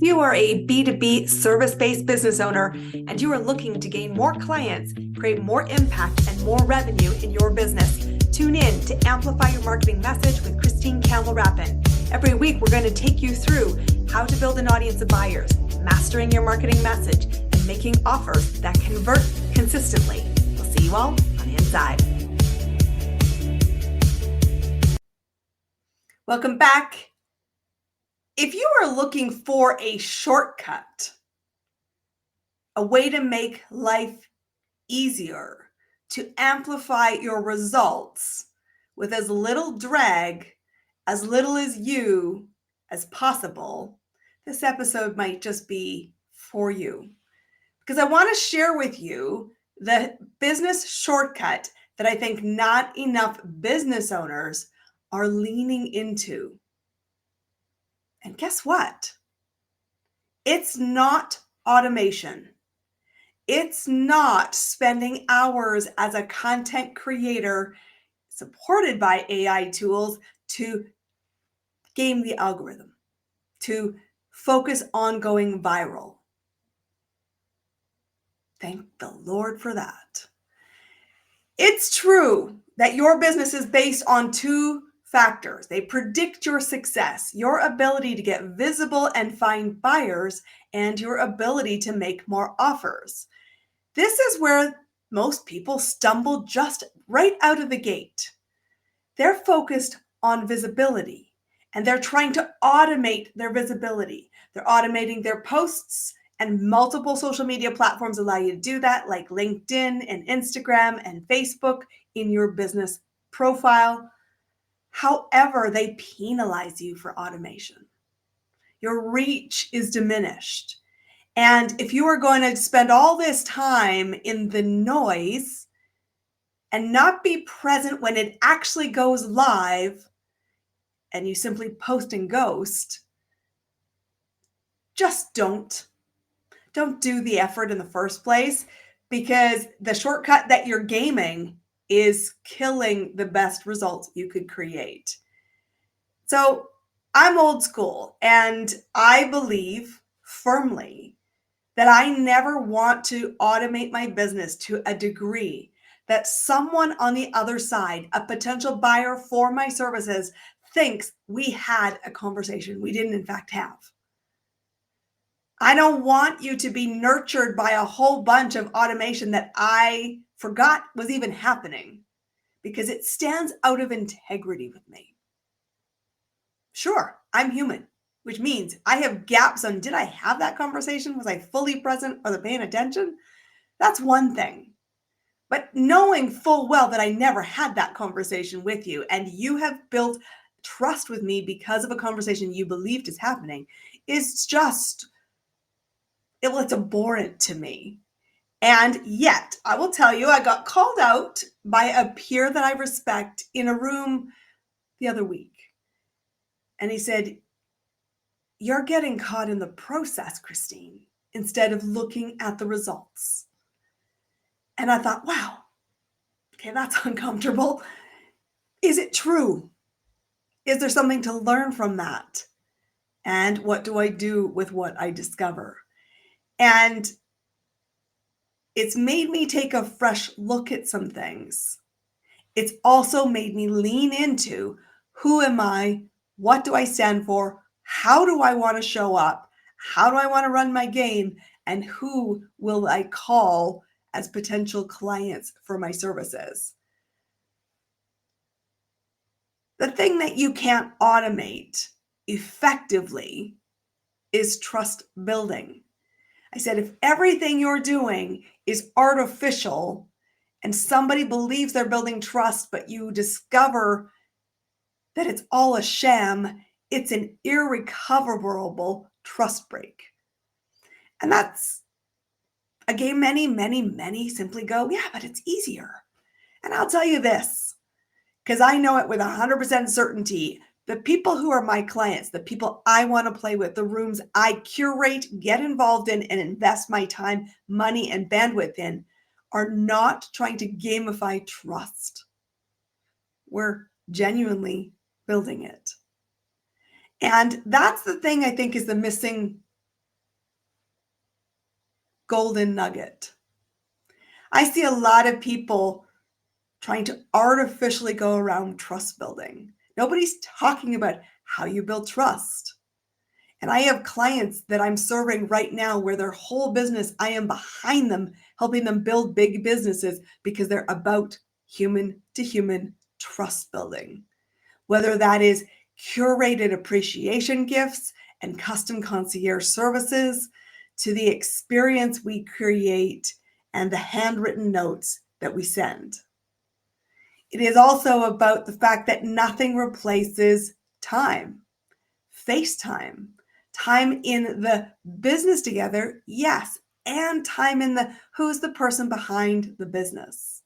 you are a B2B service-based business owner and you are looking to gain more clients, create more impact and more revenue in your business, tune in to Amplify Your Marketing Message with Christine Campbell-Rappin. Every week, we're going to take you through how to build an audience of buyers, mastering your marketing message, and making offers that convert consistently. We'll see you all on the inside. Welcome back. If you are looking for a shortcut, a way to make life easier, to amplify your results with as little drag, as little as you as possible, this episode might just be for you. Because I want to share with you the business shortcut that I think not enough business owners are leaning into. And guess what? It's not automation. It's not spending hours as a content creator supported by AI tools to game the algorithm, to focus on going viral. Thank the Lord for that. It's true that your business is based on two factors. They predict your success, your ability to get visible and find buyers, and your ability to make more offers. This is where most people stumble just right out of the gate. They're focused on visibility and they're trying to automate their visibility. They're automating their posts, and multiple social media platforms allow you to do that, like LinkedIn and Instagram and Facebook in your business profile. However, they penalize you for automation. Your reach is diminished. And if you are going to spend all this time in the noise and not be present when it actually goes live and you simply post and ghost, just don't do the effort in the first place, because the shortcut that you're gaming is killing the best results you could create. So I'm old school, and I believe firmly that I never want to automate my business to a degree that someone on the other side, a potential buyer for my services, thinks we had a conversation we didn't in fact have. I don't want you to be nurtured by a whole bunch of automation that I forgot was even happening, because it stands out of integrity with me. Sure, I'm human, which means I have gaps on, did I have that conversation? Was I fully present? Was I paying attention? That's one thing. But knowing full well that I never had that conversation with you, and you have built trust with me because of a conversation you believed is happening, is just, it's abhorrent to me. And yet, I will tell you, I got called out by a peer that I respect in a room the other week. And he said, "You're getting caught in the process, Christine, instead of looking at the results." And I thought, wow, okay, that's uncomfortable. Is it true? Is there something to learn from that? And what do I do with what I discover? And it's made me take a fresh look at some things. It's also made me lean into, who am I? What do I stand for? How do I want to show up? How do I want to run my game? And who will I call as potential clients for my services? The thing that you can't automate effectively is trust building. I said, if everything you're doing is artificial and somebody believes they're building trust, but you discover that it's all a sham, it's an irrecoverable trust break. And that's a game many simply go, yeah, but it's easier. And I'll tell you this, because I know it with 100% certainty. The people who are my clients, the people I want to play with, the rooms I curate, get involved in, and invest my time, money, and bandwidth in, are not trying to gamify trust. We're genuinely building it. And that's the thing I think is the missing golden nugget. I see a lot of people trying to artificially go around trust building. Nobody's talking about how you build trust. And I have clients that I'm serving right now where their whole business, I am behind them, helping them build big businesses because they're about human to human trust building. Whether that is curated appreciation gifts and custom concierge services, to the experience we create and the handwritten notes that we send. It is also about the fact that nothing replaces time, face time in the business together, yes, and time in the who's the person behind the business.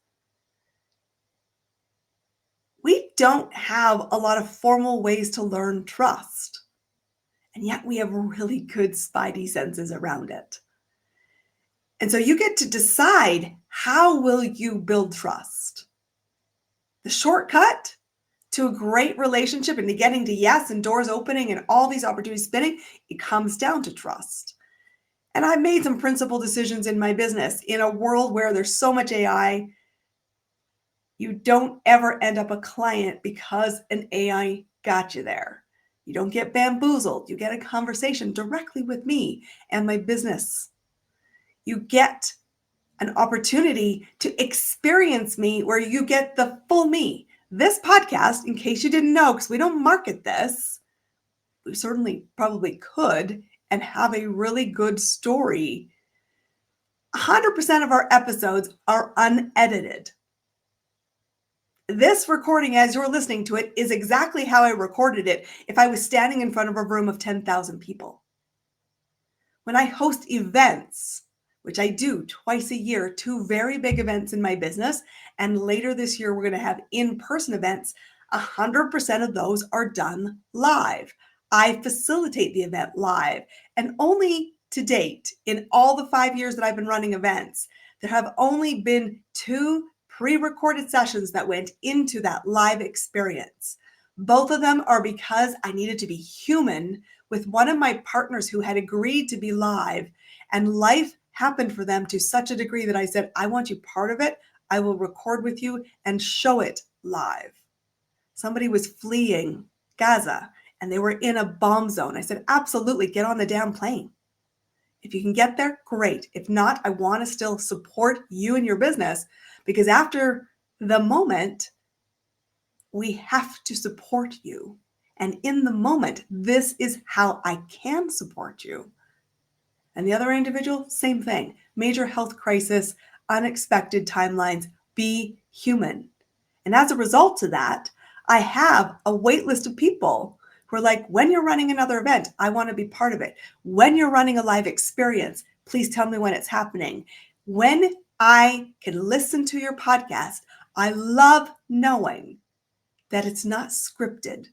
We don't have a lot of formal ways to learn trust, and yet we have really good spidey senses around it. And so you get to decide, how will you build trust? The shortcut to a great relationship and to getting to yes and doors opening and all these opportunities spinning, it comes down to trust. And I've made some principal decisions in my business. In a world where there's so much AI, you don't ever end up a client because an AI got you there. You don't get bamboozled. You get a conversation directly with me and my business. You get an opportunity to experience me where you get the full me. This podcast, in case you didn't know, because we don't market this, we certainly probably could and have a really good story. 100% of our episodes are unedited. This recording, as you're listening to it, is exactly how I recorded it if I was standing in front of a room of 10,000 people. When I host events, which I do twice a year, 2 very big events in my business, and later this year we're going to have in-person events, 100% of those are done live. I facilitate the event live, and only to date, in all the 5 years that I've been running events, there have only been 2 pre-recorded sessions that went into that live experience. Both of them are because I needed to be human with one of my partners who had agreed to be live, and life happened for them to such a degree that I said, I want you part of it. I will record with you and show it live. Somebody was fleeing Gaza and they were in a bomb zone. I said, absolutely, get on the damn plane. If you can get there, great. If not, I want to still support you and your business, because after the moment, we have to support you. And in the moment, this is how I can support you. And the other individual, same thing. Major health crisis, unexpected timelines, be human. And as a result of that, I have a wait list of people who are like, when you're running another event, I want to be part of it. When you're running a live experience, please tell me when it's happening. When I can listen to your podcast, I love knowing that it's not scripted,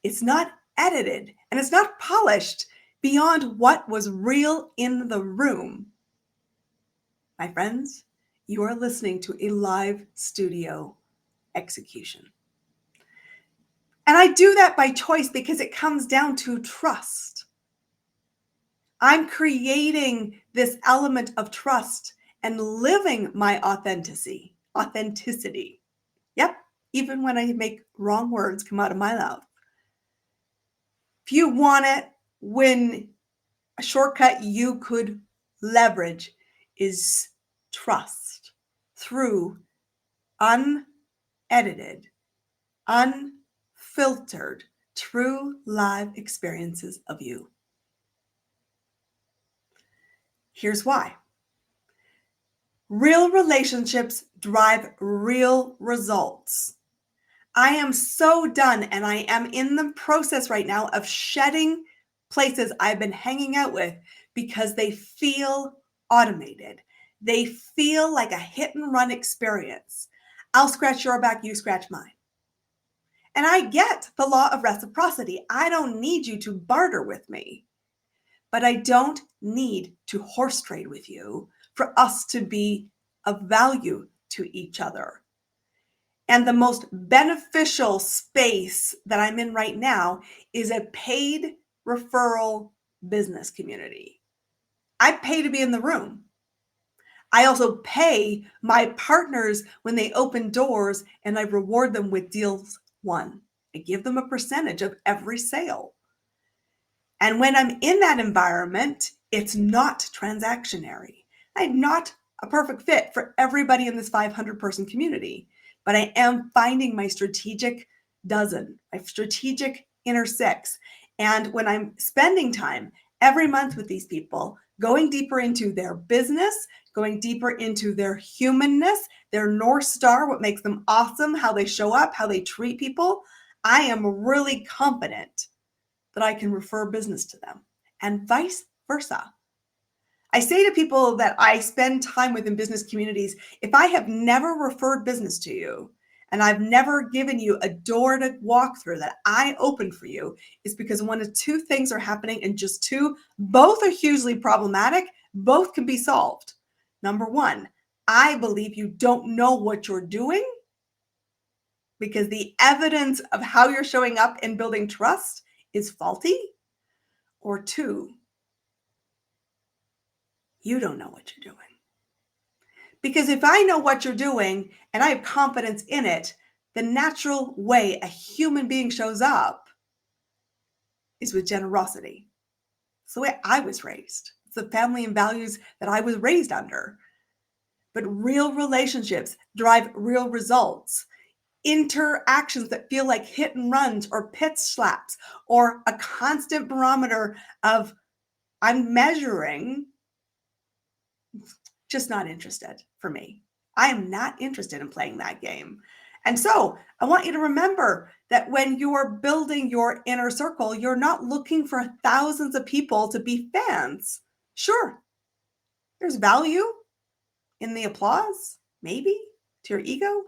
it's not edited, and it's not polished beyond what was real in the room. My friends, you are listening to a live studio execution. And I do that by choice because it comes down to trust. I'm creating this element of trust and living my authenticity. Yep, even when I make wrong words come out of my mouth. If you want it, when a shortcut you could leverage is trust through unedited, unfiltered, true live experiences of you. Here's why. Real relationships drive real results. I am so done, and I am in the process right now of shedding places I've been hanging out with because they feel automated. They feel like a hit and run experience. I'll scratch your back, you scratch mine. And I get the law of reciprocity. I don't need you to barter with me, but I don't need to horse trade with you for us to be of value to each other. And the most beneficial space that I'm in right now is a paid referral business community. I pay to be in the room. I also pay my partners when they open doors and I reward them with deals won. I give them a percentage of every sale. And when I'm in that environment, it's not transactionary. I'm not a perfect fit for everybody in this 500-person community, but I am finding my strategic dozen, my strategic inner six. And when I'm spending time every month with these people, going deeper into their business, going deeper into their humanness, their North Star, what makes them awesome, how they show up, how they treat people, I am really confident that I can refer business to them and vice versa. I say to people that I spend time with in business communities, if I have never referred business to you and I've never given you a door to walk through that I opened for you, it's because one of two things are happening and just two, both are hugely problematic, both can be solved. Number one, I believe you don't know what you're doing because the evidence of how you're showing up and building trust is faulty. Or two, you don't know what you're doing. Because if I know what you're doing and I have confidence in it, the natural way a human being shows up is with generosity. It's the way I was raised. It's the family and values that I was raised under. But real relationships drive real results. Interactions that feel like hit and runs or pit slaps or a constant barometer of I'm measuring, just not interested for me. I am not interested in playing that game. And so I want you to remember that when you are building your inner circle, you're not looking for thousands of people to be fans. Sure, there's value in the applause, maybe to your ego,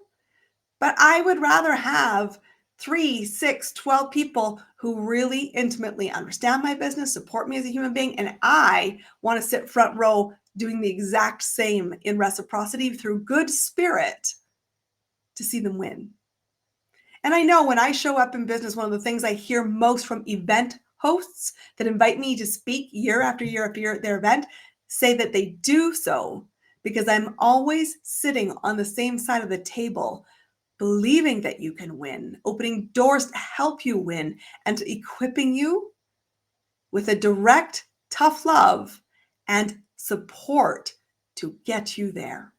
but I would rather have 3, 6, 12 people who really intimately understand my business, support me as a human being, and I want to sit front row doing the exact same in reciprocity through good spirit to see them win. And I know when I show up in business, one of the things I hear most from event hosts that invite me to speak year after year after year at their event say that they do so because I'm always sitting on the same side of the table, believing that you can win, opening doors to help you win, and equipping you with a direct, tough love and support to get you there.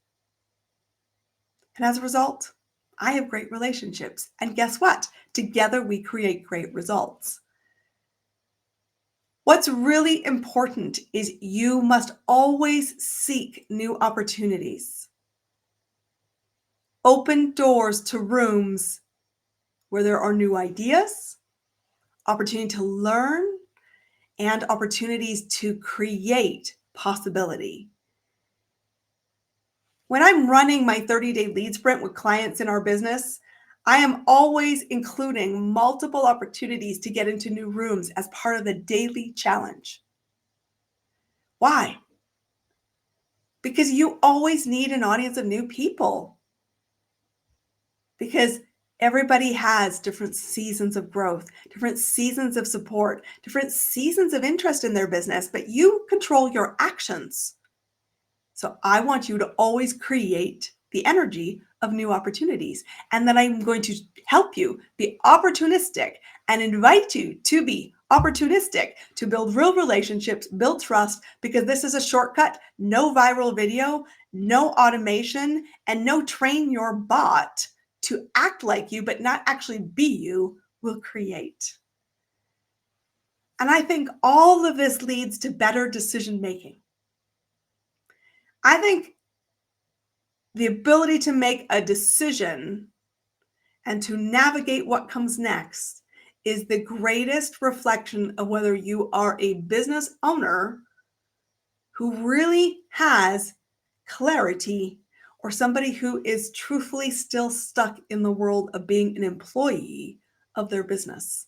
And as a result, I have great relationships. And guess what? Together we create great results. What's really important is you must always seek new opportunities. Open doors to rooms where there are new ideas, opportunity to learn, and opportunities to create possibility. When I'm running my 30-day lead sprint with clients in our business, I am always including multiple opportunities to get into new rooms as part of the daily challenge. Why? Because you always need an audience of new people. Because everybody has different seasons of growth, different seasons of support, different seasons of interest in their business, but you control your actions. So I want you to always create the energy of new opportunities. And then I'm going to help you be opportunistic and invite you to be opportunistic to build real relationships, build trust, because this is a shortcut. No viral video, no automation, and no train your bot to act like you, but not actually be you, will create. And I think all of this leads to better decision making. I think the ability to make a decision and to navigate what comes next is the greatest reflection of whether you are a business owner who really has clarity or somebody who is truthfully still stuck in the world of being an employee of their business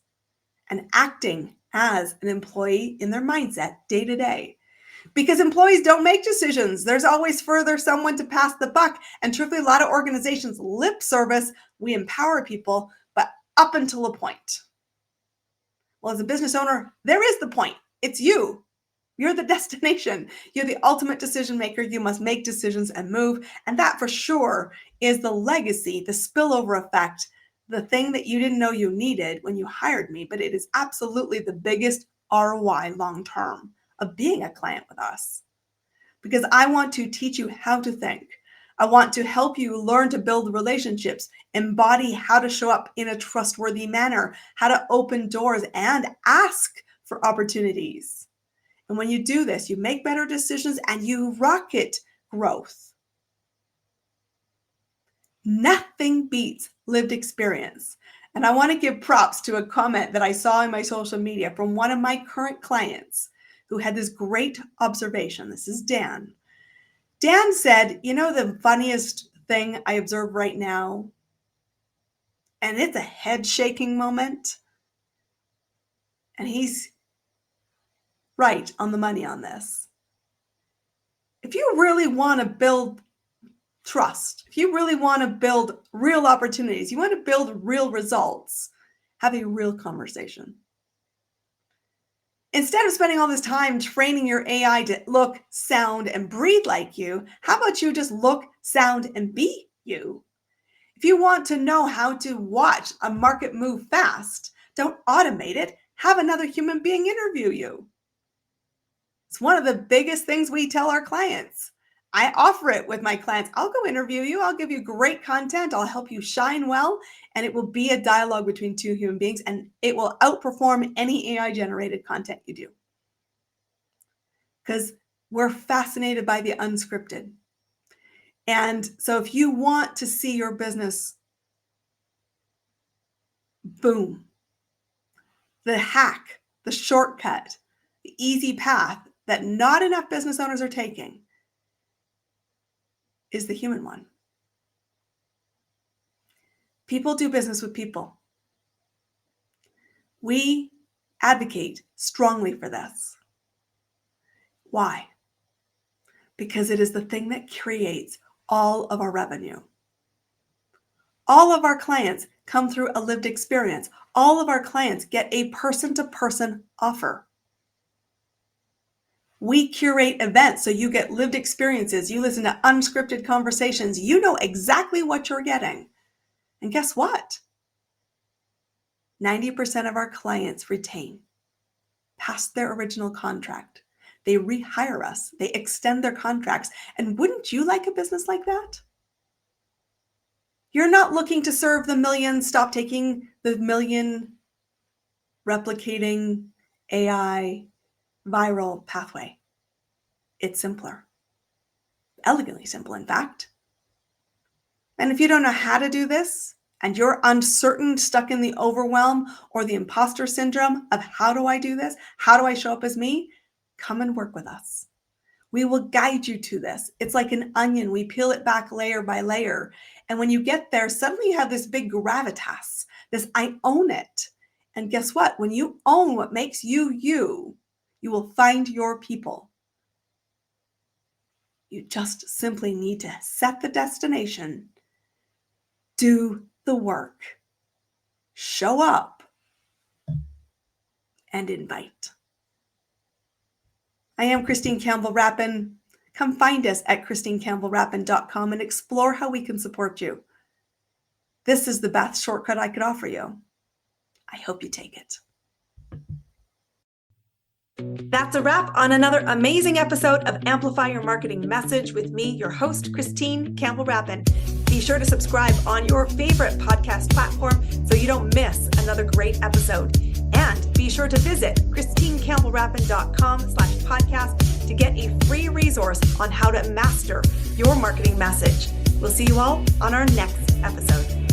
and acting as an employee in their mindset day to day. Because employees don't make decisions. There's always further someone to pass the buck. And truthfully, a lot of organizations lip service, we empower people, but up until a point. Well, as a business owner, there is the point. It's you. You're the destination. You're the ultimate decision maker. You must make decisions and move. And that for sure is the legacy, the spillover effect, the thing that you didn't know you needed when you hired me, but it is absolutely the biggest ROI long-term of being a client with us. Because I want to teach you how to think. I want to help you learn to build relationships, embody how to show up in a trustworthy manner, how to open doors and ask for opportunities. And when you do this, you make better decisions and you rocket growth. Nothing beats lived experience. And I want to give props to a comment that I saw in my social media from one of my current clients who had this great observation. This is Dan. Dan said, you know, the funniest thing I observe right now, and it's a head shaking moment, and he's right on the money on this. If you really want to build trust, if you really want to build real opportunities, you want to build real results, have a real conversation. Instead of spending all this time training your AI to look, sound, and breathe like you, how about you just look, sound, and be you? If you want to know how to watch a market move fast, don't automate it. Have another human being interview you. It's one of the biggest things we tell our clients. I offer it with my clients. I'll go interview you. I'll give you great content. I'll help you shine well. And it will be a dialogue between two human beings. And it will outperform any AI-generated content you do. Because we're fascinated by the unscripted. And so if you want to see your business boom, the hack, the shortcut, the easy path that not enough business owners are taking is the human one. People do business with people. We advocate strongly for this. Why? Because it is the thing that creates all of our revenue. All of our clients come through a lived experience. All of our clients get a person-to-person offer. We curate events so you get lived experiences. You listen to unscripted conversations. You know exactly what you're getting. And guess what? 90% of our clients retain past their original contract. They rehire us. They extend their contracts. And wouldn't you like a business like that? You're not looking to serve the million. Stop taking the million replicating AI viral pathway. It's simpler. Elegantly simple, in fact. And if you don't know how to do this, and you're uncertain, stuck in the overwhelm or the imposter syndrome of how do I do this? How do I show up as me? Come and work with us. We will guide you to this. It's like an onion. We peel it back layer by layer. And when you get there, suddenly you have this big gravitas, this I own it. And guess what? When you own what makes you you, you will find your people. You just simply need to set the destination, do the work, show up, and invite. I am Christine Campbell-Rapin. Come find us at christinecampbellrapin.com and explore how we can support you. This is the best shortcut I could offer you. I hope you take it. That's a wrap on another amazing episode of Amplify Your Marketing Message with me, your host, Christine Campbell-Rapin. Be sure to subscribe on your favorite podcast platform so you don't miss another great episode. And be sure to visit christinecampbellrapin.com/podcast to get a free resource on how to master your marketing message. We'll see you all on our next episode.